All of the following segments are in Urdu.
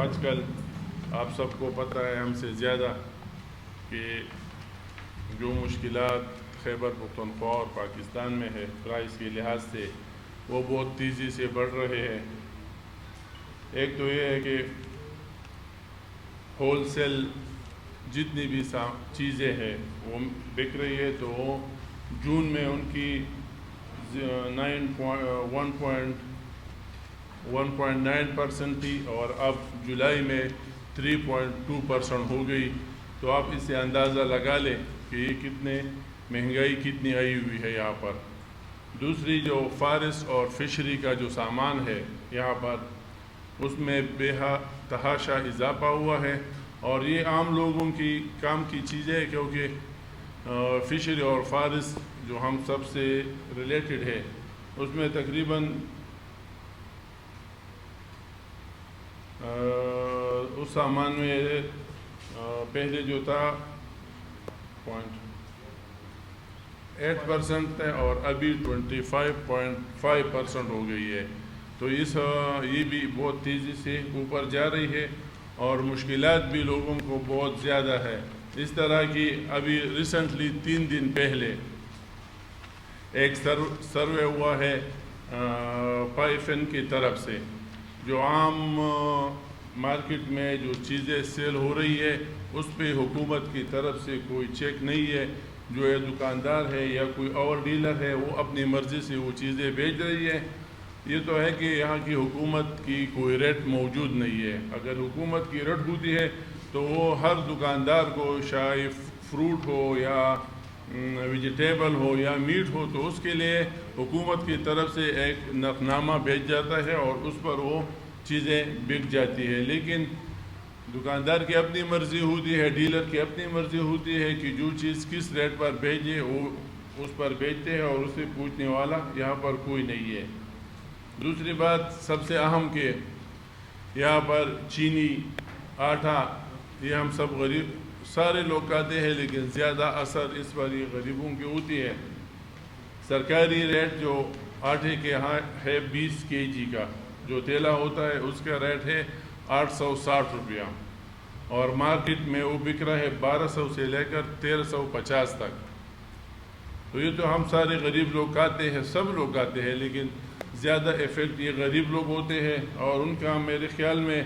آج کل آپ سب کو پتہ ہے ہم سے زیادہ کہ جو مشکلات خیبر پختونخوا اور پاکستان میں ہے پرائس کے لحاظ سے وہ بہت تیزی سے بڑھ رہے ہیں۔ ایک تو یہ ہے کہ ہول سیل جتنی بھی چیزیں ہیں وہ بک رہی ہے، تو جون میں ان کی 1.9% تھی اور اب جولائی میں 3.2% ہو گئی۔ تو آپ اس سے اندازہ لگا لیں کہ یہ مہنگائی کتنی آئی ہوئی ہے یہاں پر۔ دوسری جو فارس اور فشری کا جو سامان ہے یہاں پر، اس میں بے تحاشا اضافہ ہوا ہے، اور یہ عام لوگوں کی کام کی چیزیں ہے، کیونکہ فشری اور فارس جو ہم سب سے ریلیٹڈ ہے اس میں تقریباً اس سامان میں پہلے جو تھا 0.8% ہے اور ابھی 25.5% ہو گئی ہے۔ تو یہ بھی بہت تیزی سے اوپر جا رہی ہے اور مشکلات بھی لوگوں کو بہت زیادہ ہے۔ اس طرح کی ابھی ریسنٹلی 3 دن پہلے ایک سروے ہوا ہے پائفن کی طرف سے، جو عام مارکیٹ میں جو چیزیں سیل ہو رہی ہے اس پہ حکومت کی طرف سے کوئی چیک نہیں ہے۔ جو یہ دکاندار ہے یا کوئی اور ڈیلر ہے وہ اپنی مرضی سے وہ چیزیں بیچ رہی ہے۔ یہ تو ہے کہ یہاں کی حکومت کی کوئی ریٹ موجود نہیں ہے۔ اگر حکومت کی ریٹ ہوتی ہے تو وہ ہر دکاندار کو، چاہے فروٹ ہو یا ویجیٹیبل ہو یا میٹ ہو، تو اس کے لیے حکومت کی طرف سے ایک نقدنامہ بھیج جاتا ہے اور اس پر وہ چیزیں بک جاتی ہے۔ لیکن دکاندار کی اپنی مرضی ہوتی ہے، ڈیلر کی اپنی مرضی ہوتی ہے کہ جو چیز کس ریٹ پر بھیجے وہ اس پر بیچتے ہیں، اور اسے پوچھنے والا یہاں پر کوئی نہیں ہے۔ دوسری بات سب سے اہم کہ یہاں پر چینی، آٹا، یہ ہم سب غریب سارے لوگ کھاتے ہیں، لیکن زیادہ اثر اس پر یہ غریبوں کی ہوتی ہے۔ سرکاری ریٹ جو آٹے کے ہے 20 kg کا جو تیلا ہوتا ہے اس کا ریٹ ہے 860 روپیہ، اور مارکیٹ میں وہ بک رہا ہے 1200 سے لے کر 1350 تک۔ تو یہ تو ہم سارے غریب لوگ کھاتے ہیں، سب لوگ کھاتے ہیں، لیکن زیادہ ایفیکٹ یہ غریب لوگ ہوتے ہیں، اور ان کا میرے خیال میں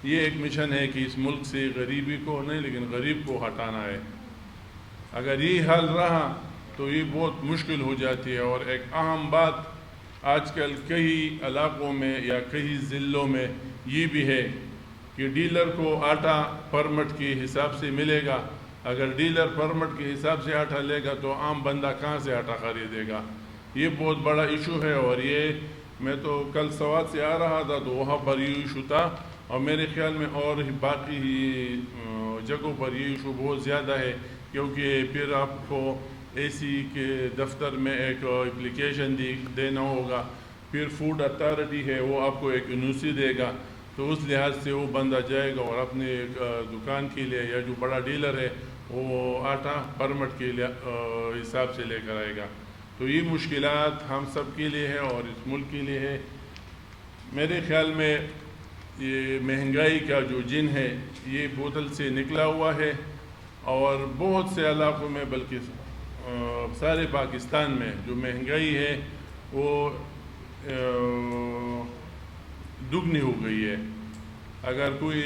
یہ ایک مشن ہے کہ اس ملک سے غریبی کو نہیں لیکن غریب کو ہٹانا ہے۔ اگر یہ حل رہا تو یہ بہت مشکل ہو جاتی ہے۔ اور ایک اہم بات آج کل کئی علاقوں میں یا کئی ضلعوں میں یہ بھی ہے کہ ڈیلر کو آٹا پرمٹ کے حساب سے ملے گا۔ اگر ڈیلر پرمٹ کے حساب سے آٹا لے گا تو عام بندہ کہاں سے آٹا خریدے گا؟ یہ بہت بڑا ایشو ہے، اور یہ میں تو کل سوات سے آ رہا تھا تو وہاں پر یہ ایشو تھا، اور میرے خیال میں اور باقی جگہوں پر یہ ایشو بہت زیادہ ہے، کیونکہ پھر آپ کو اے سی کے دفتر میں ایک اپلیکیشن دینا ہوگا، پھر فوڈ اتھارٹی ہے وہ آپ کو ایک NOC دے گا، تو اس لحاظ سے وہ بندہ جائے گا اور اپنے دکان کے لیے یا جو بڑا ڈیلر ہے وہ آٹا پرمٹ کے حساب سے لے کر آئے گا۔ تو یہ مشکلات ہم سب کے لیے ہے اور اس ملک کے لیے ہے۔ میرے خیال میں یہ مہنگائی کا جو جن ہے یہ بوتل سے نکلا ہوا ہے، اور بہت سے علاقوں میں بلکہ سارے پاکستان میں جو مہنگائی ہے وہ دگنی ہو گئی ہے۔ اگر کوئی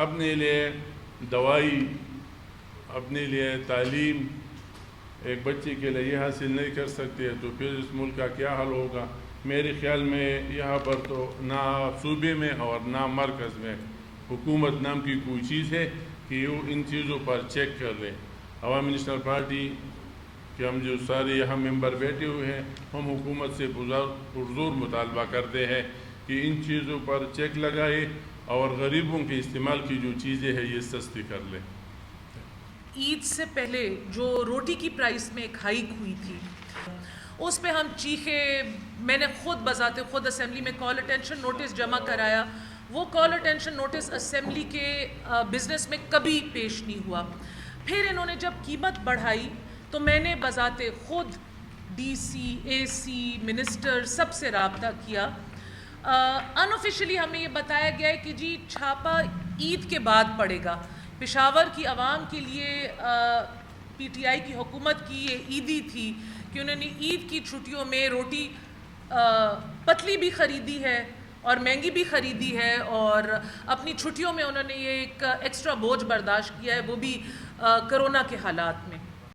اپنے لیے دوائی، اپنے لیے تعلیم ایک بچے کے لیے یہ حاصل نہیں کر سکتے تو پھر اس ملک کا کیا حل ہوگا؟ میرے خیال میں یہاں پر تو نہ صوبے میں اور نہ مرکز میں حکومت نام کی کوئی چیز ہے کہ وہ ان چیزوں پر چیک کر لے۔ عوامی نیشنل پارٹی کہ ہم جو سارے یہاں ممبر بیٹھے ہوئے ہیں، ہم حکومت سے پرزور مطالبہ کرتے ہیں کہ ان چیزوں پر چیک لگائے اور غریبوں کے استعمال کی جو چیزیں ہیں یہ سستی کر لیں۔ عید سے پہلے جو روٹی کی پرائس میں ایک ہائیک ہوئی تھی اس پہ ہم چیخے، میں نے خود بذات خود اسمبلی میں کال اٹینشن نوٹس جمع کرایا۔ وہ کال اٹینشن نوٹس اسمبلی کے بزنس میں کبھی پیش نہیں ہوا۔ پھر انہوں نے جب قیمت بڑھائی تو میں نے بذات خود DC AC منسٹر سب سے رابطہ کیا، انآفیشلی ہمیں یہ بتایا گیا ہے کہ جی چھاپا عید کے بعد پڑے گا. پشاور کی عوام کے لیے پی ٹی آئی کی حکومت کی یہ عیدی تھی کہ انہوں نے عید کی چھٹیوں میں روٹی پتلی بھی خریدی ہے اور مہنگی بھی خریدی ہے, اور اپنی چھٹیوں میں انہوں نے یہ ایک ایکسٹرا بوجھ برداشت کیا ہے, وہ بھی کرونا کے حالات میں.